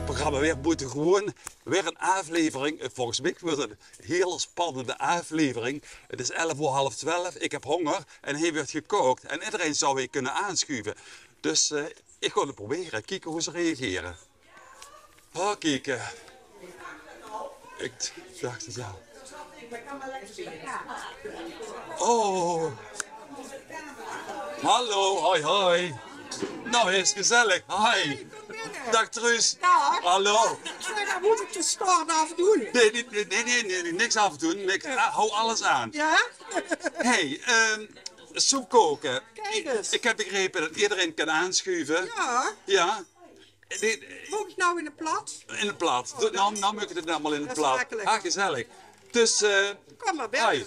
programma weer moeten gewoon weer een aflevering. Volgens mij wordt het een heel spannende aflevering. Het is 11 uur half 12. Ik heb honger en hij wordt gekookt. En iedereen zou weer kunnen aanschuiven. Dus ik ga het proberen. Kijken hoe ze reageren. Oh, kijken. Ik dacht het al. Oh. Hallo, hoi hoi. Nou, is gezellig. Hoi. Dag Truus. Dag. Hallo. Dan moet ik de sport afdoen. Nee, niks afdoen. Hou alles aan. Ja? Hey, soep koken. Kijk eens. Ik heb begrepen dat iedereen kan aanschuiven. Ja. Ja. Moet ik nou in de plat? In de plaat. Nou moet ik het allemaal in de Dat is plaat. makkelijk. Ah, gezellig. Dus, Kom maar binnen. hoi.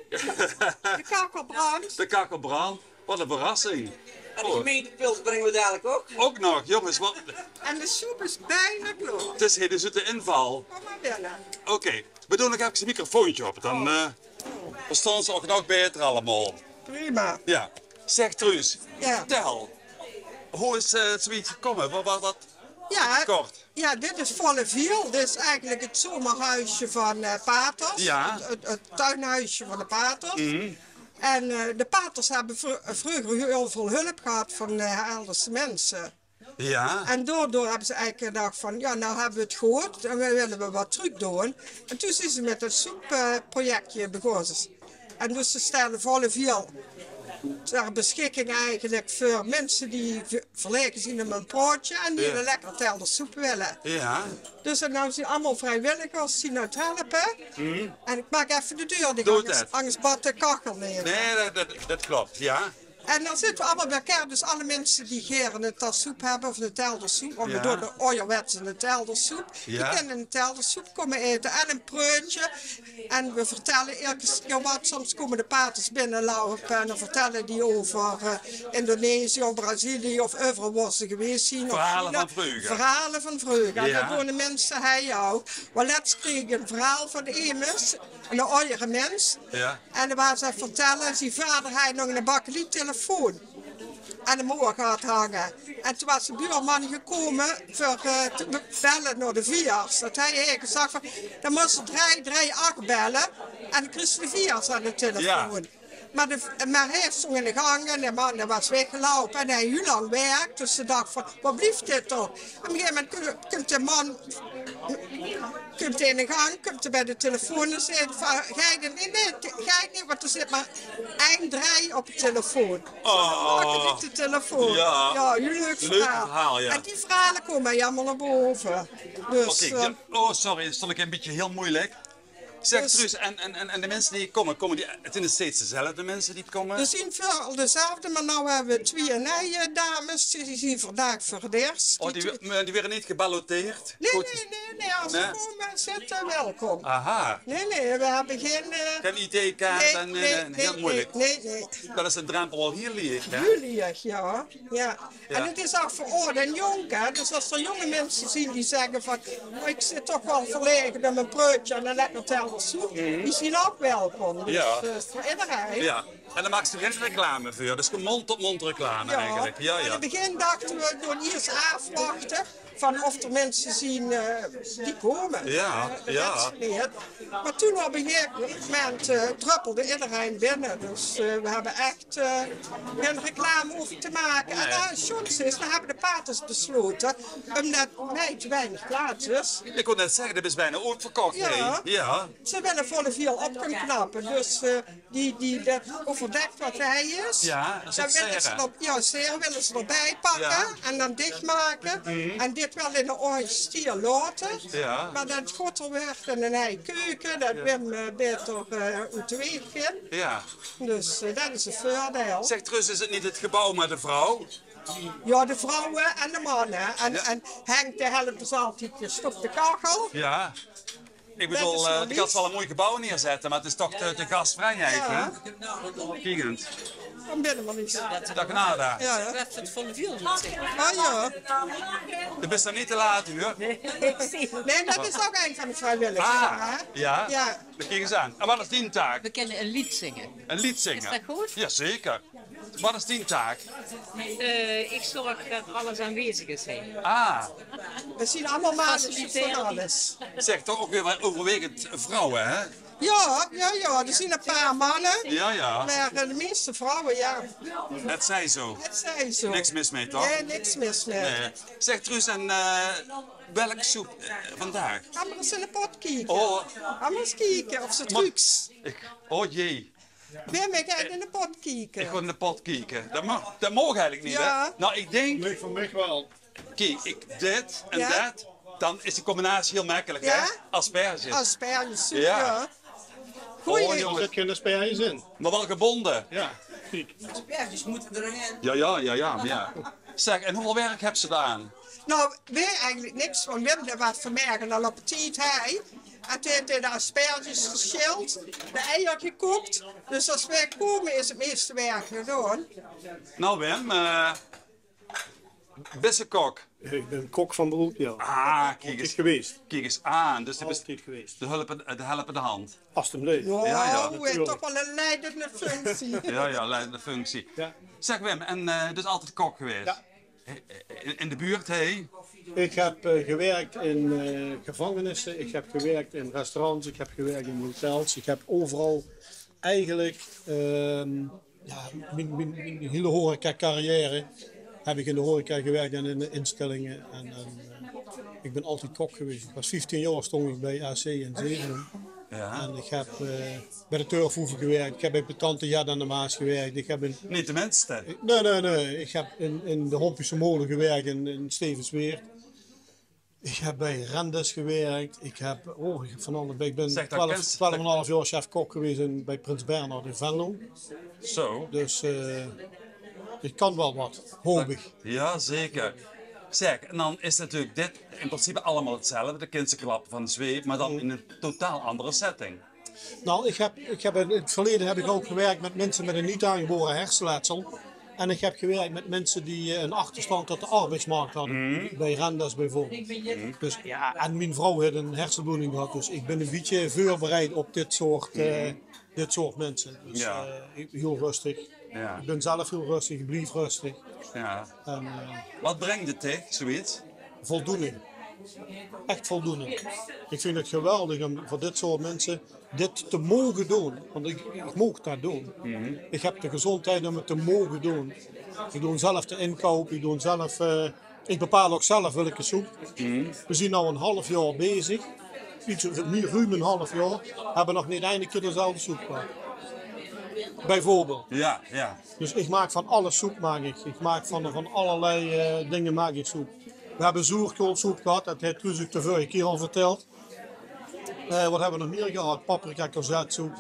De kakel brandt. De kakkelbrand. Wat een verrassing. En de gemeentepuls brengen we dadelijk ook. Ook nog, jongens. Wat, En de soep is bijna klaar. het is hele zoete inval. Kom maar binnen. Oké, we doen nog even een microfoontje op. Dan verstaan ze ook nog beter allemaal. Prima. Ja. Zeg Truus, Ja. vertel. Hoe is het zoiets gekomen? Wat Ja, kort? ja, dit is Volle Viel. Dit is eigenlijk het zomerhuisje van Paters. Ja. Het tuinhuisje van de Paters. Mhm. En de Paters hebben vroeger heel veel hulp gehad van Elderse mensen. Ja. En daardoor hebben ze eigenlijk gedacht van, ja, nou hebben we het gehoord en we willen wat terug doen. En toen zijn ze met een soepprojectje begonnen. En dus ze stellen Volle Viel ter beschikking eigenlijk voor mensen die verlegen zien om een broodje en die een lekker telder soep willen. Ja. Dus en nou zijn allemaal vrijwilligers die nou het helpen. En ik maak even de deur dicht, Doe het. anders bad de kachel neer. Nee, dat klopt. Ja. En dan zitten we allemaal bij elkaar, dus alle mensen die geren een tas soep hebben, of een teldersoep, of we Ja. doen de ouderwetse een teldersoep, Ja. die kunnen een teldersoep komen eten en een preutje. En we vertellen elke keer wat, soms komen de paters binnenlopen en dan vertellen die over Indonesië of Brazilië of overal waar ze geweest zijn. of Verhalen China. van vroeger. Verhalen van vroeger. En Ja. dat doen de mensen hij ook. Maar laatst kreeg ik een verhaal van iemand, een oudere mens. Ja. En dan was ze vertellen, zijn vader had nog een bakkelietelefoon aan de moer gehad hangen. En toen was de buurman gekomen voor te bellen naar de viers. Dat hij eigenlijk gezegd van, dan moesten 338 bellen en dan kreeg de viers aan de telefoon. Ja. Maar hij stond in de gang en de man was weggelopen en hij heel lang werk. Dus ze dacht van, wat blijft dit toch? En op een gegeven moment komt de man komt in de gang, komt bij de telefoon en zegt van, ga je niet, want er zit maar 1-3 op de telefoon. Oh. Niet de telefoon. Ja. Ja, een leuk verhaal, ja. En die verhalen komen allemaal naar boven. Dus, Oké, ja. Oh, sorry, stond ik een beetje heel moeilijk. Zeg Dus- Truus, en de mensen die komen die, het zijn steeds dezelfde mensen die komen? we zien veel dezelfde, maar nu hebben we 2 nieuwe dames, die zien vandaag voor het eerst. Oh, die werden niet geballoteerd? Nee, Goed. nee, als ze Nee? komen zitten, welkom. Aha, Nee, we hebben geen... geen ID-kaart en heel moeilijk. Nee. Dat is een drempel al hier liggen, hè? Jullie, ja. En het is ook voor oud en jong, hè. Dus als er jonge mensen zien die zeggen van, "Oh, ik zit toch wel verlegen met mijn broodje en een lekker telder soep, die zien ook welkom. Dus Ja. voor iedereen. Ja, en dan maakt ze geen reclame voor. Dus mond-tot-mond reclame eigenlijk. Ja, In ja. het begin dachten we, doen eerst afwachten van of er mensen zien die komen. Ja, ja. Maar toen op een gegeven moment druppelde iedereen binnen. Dus we hebben echt geen reclame hoeven te maken. En als Johns is, dan hebben de paters besloten, omdat mij te weinig plaats is. Ik kon net zeggen, dit is bijna uitverkocht. Ja. hè? Ja. Ze willen Volle Viel op kunnen knappen. Dus die dat overdekt wat hij is, Ja, dat is dan het willen ze serre. serre willen ze erbij pakken Ja. en dan dichtmaken. En dit wel in een oranje stier laten. Ja. Maar dat het groter werd in een eigen keuken, dat Wim beter teweeg ging. Ja. Dus dat is een voordeel. Zeg Truus, is het niet het gebouw met de vrouw? Ja, de vrouwen en de mannen. En Henk de helpt dus altijd de stop de kachel. Ja. Ik Dat bedoel, is wel die kan wel een mooi gebouw neerzetten, maar het is toch de gastvrijheid, Ja. hè? Kiekend. Kom binnen maar niet. Dag Nada. Ja, ja. Dat het van veel doet. Oh ja. Je bent er niet te laat, hoor. Nee, dat is ook een van de vrijwilligers. Ah, hè? ja? Ja. Dan kijk eens aan. En wat is die taak? We kunnen een lied zingen. Een lied zingen. Is dat goed? Jazeker. Wat is die taak? Ik zorg dat alles aanwezig is. Ah, We zien allemaal mannetjes van alles. zeg toch ook weer overwegend vrouwen, hè? Ja, er zijn een paar mannen. Ja, ja. Maar de meeste vrouwen, ja, Het zij zo. het zijn zo. Niks mis mee, toch? Nee, niks mis mee. Nee. Zeg Truus, en welke soep vandaag? Gaan we eens in de pot kijken. Oh, Gaan we eens kijken of ze trucs. oh jee. Wim, ik ga in de pot kijken. Ik ga in de pot kijken. Dat mag eigenlijk niet, Ja. hè? Nou, ik denk, Nee, voor mij wel. kijk, dit en Ja. dat, dan is de combinatie heel makkelijk, Ja. hè? Asperges. Aspergesoep, Ja. ja. Goeie. Oh, Er jongen. zit geen asperges in. Maar wel gebonden. Ja, kijk. Asperges moeten erin. Ja. Zeg, en hoeveel werk hebben ze daaraan? Nou, weer eigenlijk niks, want we hebben er wat vermerken al op het tijd hij. En toen heeft hij de asperges geschild, de eieren gekookt. Dus als wij komen is het meeste werk gedaan. Nou Wim, bissenkok. Ik ben kok van beroep, ja. Ah, kijk Altijd eens, geweest. kijk eens aan. Dus dit is Altijd geweest. de helpende hand. Als het hem deed. Oh, ja, hij heeft natuurlijk. toch wel een leidende functie. Ja, leidende functie. Ja. Zeg Wim, en dus altijd kok geweest? Ja. In de buurt, hé? Ik heb gewerkt in gevangenissen, ik heb gewerkt in restaurants, ik heb gewerkt in hotels. Ik heb overal eigenlijk mijn hele horeca-carrière heb ik in de horeca gewerkt en in de instellingen. Ik ben altijd kok geweest. Ik was 15 jaar stond ik bij AC in Zevenum. Ja. En ik heb bij de Turfhoeven gewerkt, ik heb bij Tante Jad aan de Maas gewerkt. Ik heb Niet de minste. Nee. Ik heb in de Hompische Molen gewerkt in Stevensweert. Ik heb bij Rendes gewerkt. Ik heb van alles. Ik ben Zeg, dat 12,5 jaar chef-kok geweest bij Prins Bernhard in Venlo. Zo. Dus ik kan wel wat, hoop ik. Ja, zeker. Zeg, en dan is natuurlijk dit in principe allemaal hetzelfde. De kindse klappen van de zweep, maar dan in een totaal andere setting. Nou, ik heb in het verleden heb ik ook gewerkt met mensen met een niet aangeboren hersenletsel. En ik heb gewerkt met mensen die een achterstand tot de arbeidsmarkt hadden. Bij Rendes bijvoorbeeld. Dus, ja, en mijn vrouw heeft een hersenbloeding gehad. Dus ik ben een beetje voorbereid op dit soort mensen. Dus Ja. heel rustig. Ja. Ik ben zelf heel rustig, ik blijf rustig. Ja. En Wat brengt het tegen, zoiets? voldoening. Echt voldoening. Ik vind het geweldig om voor dit soort mensen dit te mogen doen. Want ik mag dat doen. Ik heb de gezondheid om het te mogen doen. Ik doe zelf de inkoop, ik doe zelf... ik bepaal ook zelf welke soep. We zijn nu een half jaar bezig. Iets ruim een half jaar. Hebben nog niet eindelijk keer dezelfde soep gehad. Bijvoorbeeld. Ja. Dus ik maak van alle soep maak ik. Ik maak van allerlei dingen maak ik soep. We hebben zoerkoolsoep gehad, dat heeft Truus ook de vorige keer al verteld. Wat hebben we nog meer gehad? Paprika courgettesoep,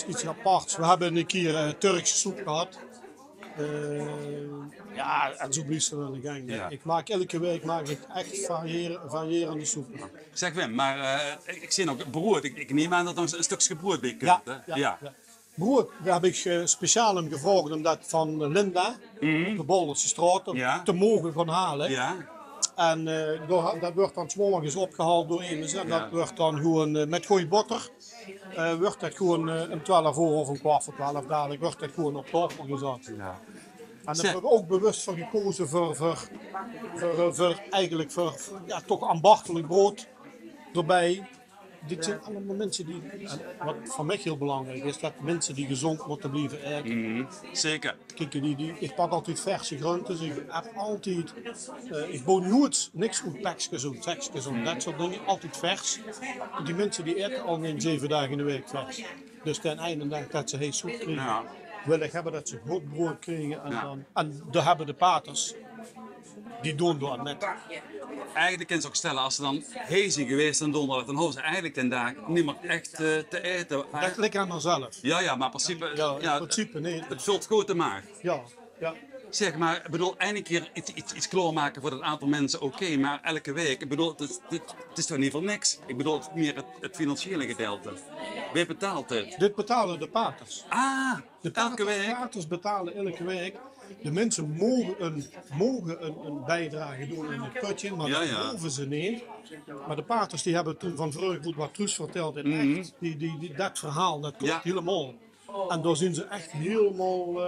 iets aparts. We hebben een keer Turkse soep gehad. Ja, en zo blijft het aan de gang. Ja. Ik maak elke week echt variërende soep. Zeg Wim, maar ik zie ook brood. Ik neem aan dat er een stukje brood bij kunt, hè? Ja. Brood, daar heb ik speciaal hem gevraagd om dat van Linda, de Bolderse straat, Ja. te mogen gaan halen. Ja. En dat wordt dan 's morgens opgehaald door iemand. En dat wordt dan gewoon met goeie boter. Wordt dat gewoon om 12 uur of een kwart voor 12 dadelijk wordt dat gewoon op tafel gezet. Ja. En daar Zeg. hebben we ook bewust voor gekozen voor eigenlijk ja, toch ambachtelijk brood erbij. Dit zijn allemaal mensen die, en wat voor mij heel belangrijk is, dat mensen die gezond moeten blijven eten. Zeker. Kijk, ik pak altijd verse groenten. Ik heb altijd, ik bouw nooit niks goed pakjes of tekstjes of dat soort dingen. Altijd vers. Die mensen die eten al in 7 dagen in de week vers. Dus ten einde dag dat ze heel soep krijgen, Ja. wil ik hebben dat ze goed brood krijgen. Ja. En daar hebben de paters, die doen dat net. Eigenlijk kunnen ze ook stellen, als ze dan heen zijn geweest en donderdag, dan hoeven ze eigenlijk ten dag niet meer echt te eten. Dat ligt aan onszelf. Ja, maar in principe, Ja, in principe nee. het vult goed de maag. Ja, ja. Zeg maar, ik bedoel, eindelijk keer iets klaarmaken voor dat aantal mensen, oké, maar elke week, ik bedoel, het is toch niet voor niks? Ik bedoel, meer het financiële gedeelte. Wie betaalt dit? Dit betalen de paters. Ah, elke De week? paters betalen elke week. De mensen mogen een bijdrage doen in het potje, maar Ja, dat ja. hoeven ze niet. Maar de paters die hebben toen van Vreugde wat Truus verteld in echt, dat verhaal, dat klopt Ja. helemaal. En daar zijn ze echt helemaal...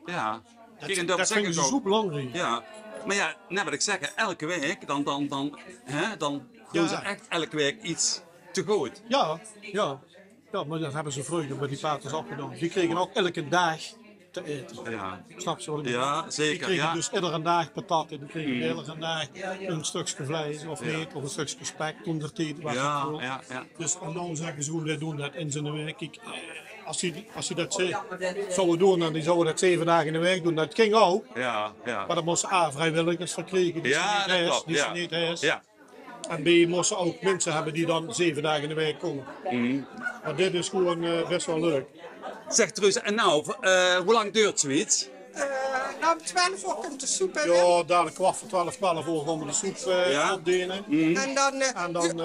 Ja. Kijk, en dat dat zeg vinden ik ze zo ook. belangrijk. Ja, maar ja, net wat ik zeg, elke week, dan doen Ja. ze echt elke week iets te goed. Ja, maar dat hebben ze vroeger bij die paters ook gedaan. Die kregen ook elke dag te eten. Ja, Snap je wat ik bedoel? ja Die zeker. kregen Ja. dus iedere dag patatten, die kregen iedere dag een stukje vlees of niet, of een stukje spek toen de tijd was. Ja, het gewoon. ja, ja. Dus en dan zeggen ze hoe wij doen dat in zijn week. Kijk, als je dat zouden doen, dan zouden dat 7 dagen in de week doen. Dat ging ook, Ja, ja. maar dan moesten A vrijwilligers verkregen die Ja, ze dat niet klopt. die ze Ja. niet is. Ja. En B moesten ook mensen hebben die dan 7 dagen in de week komen. Maar dit is gewoon best wel leuk. Zeg Truus, en nou, hoe lang duurt zoiets? Nou, om 12 uur komt de soep in. Ja, dadelijk 11:15 uur gaan we de soep Ja. opdelen. En dan, En dan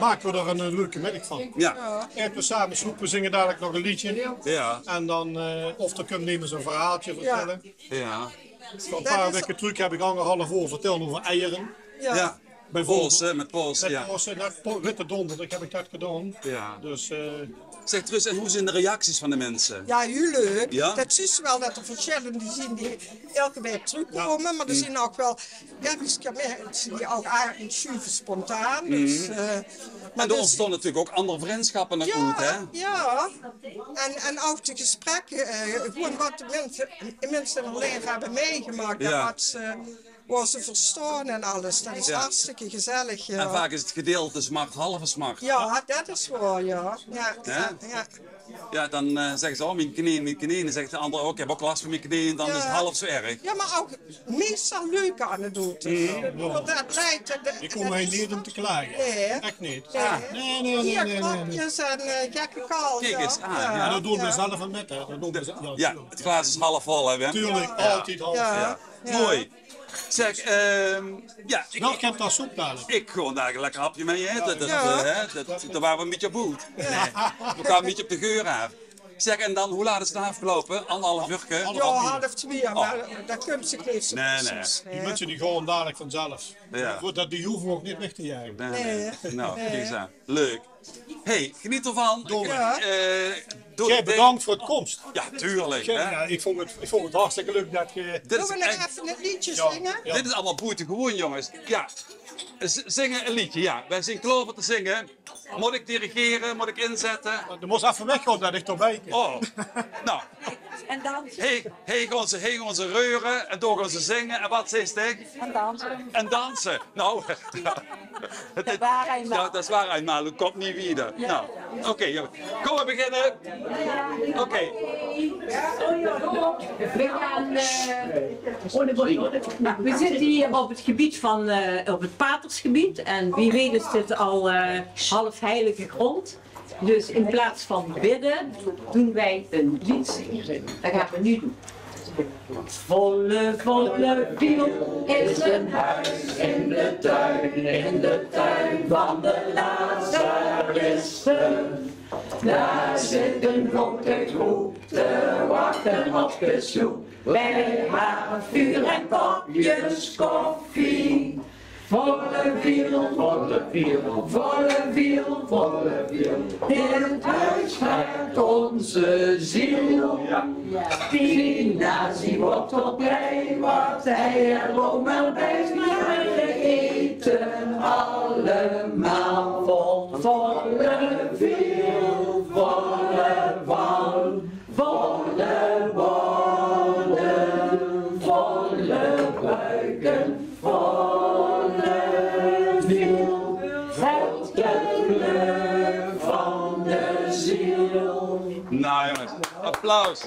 maken we er een leuke middag van. Ja. Eten we samen soep, we zingen dadelijk nog een liedje. Ja. En dan, of dan kunnen we eens een verhaaltje vertellen. Ja. Voor een paar weken terug heb ik 1,5 uur verteld over eieren. Ja. Bijvoorbeeld. Polsen, met polsen, ja. Witte donderdag heb ik dat gedaan. Ja. Dus Zeg Truus, en hoe zijn de reacties van de mensen? Ja, heel leuk. Ja? Dat is wel dat er verschillende zien die elke week terugkomen, maar er zijn ook wel ergens mensen die ook eigenlijk schuiven spontaan. Dus, Maar er ontstaan natuurlijk ook andere vriendschappen natuurlijk, hè? ja. En ook de gesprekken, gewoon wat de mensen in hun leven hebben meegemaakt, Ja. en wat ze verstaan en alles. Dat is Ja. hartstikke gezellig. Ja. En vaak is het gedeelte smart, halve smart. Ja, dat is waar, ja. Ja, ja, ja. Ja, dan zeggen ze, oh, mijn knieën. Dan zegt de ander ook, ik heb ook last van mijn knieën, dan is het half zo erg. Ja, maar ook meestal leuk anekdotes. Want dat leidt... ik kom hier niet om te klagen. Nee. Echt niet. Ah. Nee. Hier knopjes en gekke kal. Kijk eens aan, Ja, ja. dat doen we zelf aan met, hè. Dat doen we zelf. Ja, tuurlijk. het glaas is half vol, hè, Wim? Tuurlijk, altijd half. Ja. Ja. Mooi. Zeg, ja, Nou, ik heb daar soep dadelijk. ik gewoon daar een lekker hapje mee eten. Ja. Dat waren we een beetje boet. Nee, we kwamen een beetje op de geur af. Zeg, en dan, hoe laat is het dan afgelopen? 1,5 uur? Ja, 1:30, maar dat komt zich niet zo Nee, precies. Die mensen die gaan dadelijk vanzelf. Ja. Die hoeven we ook niet weg te jagen. Nee. Nou, kijk eens aan. Leuk. Hey, geniet ervan. Ja. Doe Jij het ding. bedankt voor het komst. Ja, tuurlijk. Hè? Ja, ik vond het hartstikke leuk dat je... Dit Doen is, we nog echt- even een liedje Ja. zingen? Ja. dit is allemaal boete gewoon, jongens. Ja. Zingen een liedje, ja. Wij zijn klaar voor te zingen. Moet ik dirigeren? Moet ik inzetten? Je moest even weggaan dat ik erbij kan. Oh. Nou. En dan Gaan ze reuren en door gaan ze zingen. En wat is het? en dansen. En dansen. Nou, Dat waren eenmaal. nou, dat is waar eenmaal. Dat komt niet weer. Nou, oké, jongens. Kom we beginnen. Oké. We gaan. We zitten hier op het gebied van. Op het patersgebied. En wie weet is dit al half heilige grond. Dus in plaats van bidden doen wij een lied zingen. Dat gaan we nu doen. Volle wiel is een huis in de tuin van de Lazaristen. Daar zit een grote groep te wachten op de soep. Wij hebben vuur en kopjes koffie. Volle wiel. In het huis gaat onze ziel. Pinazie wordt op rij, wat hij er rommel bij is, maar we eten allemaal vol. Volle wiel, volle bollen, volle buiken, volle wiel. Het geluk van de ziel. Nou jongens, applaus.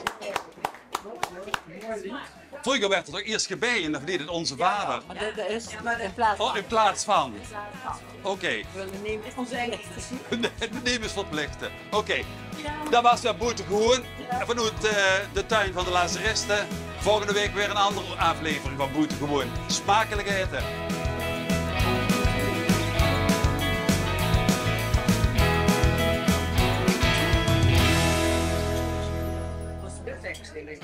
Vroeger werd er toch eerst gebeden, dan deed het onze vader. Maar dat is maar in plaats van. Oh, in plaats van. Oké. We willen nemen onze eigen. De levensverplichten. Oké. Dat was weer Boetegoen. Vanuit de tuin van de Lazaristen. Volgende week weer een andere aflevering van Boetegoen. Smakelijk eten. De tekst.